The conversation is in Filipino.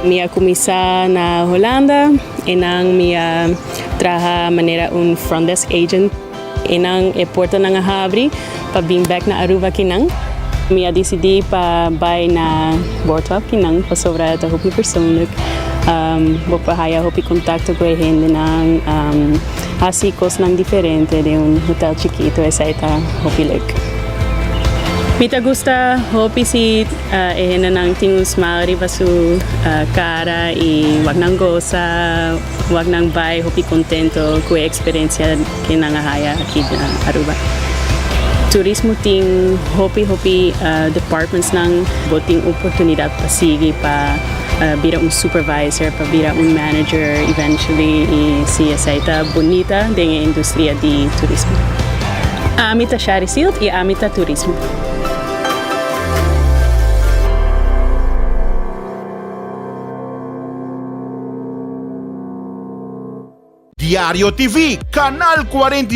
Mia kumisa na Holanda, inang mia traha manera un front desk agent, inang porta na nga habri, pa being back na Aruba kinang. Mia decidi pa bay na Boardwalk kinang, pa sobra ta hopi persoonlijk. Bopahaya hopi kontakto ko hindi ng asikos ng diferente de un hotel chiquito esa ita hopi like. Mita gusta hopi si ehena ng tingus maori basu cara y wag nang goza, wag nang bay hopi contento ku eksperyensya kinangahaya aquí na Aruba. Turismo ting hopi departments ng boting oportunidad pa sige pa bira un supervisor, pa bira un manager eventually siya sa ita bonita dengan industriya di turismo. Amita Shari Sield y amita Turismo. Diario TV, Canal 48.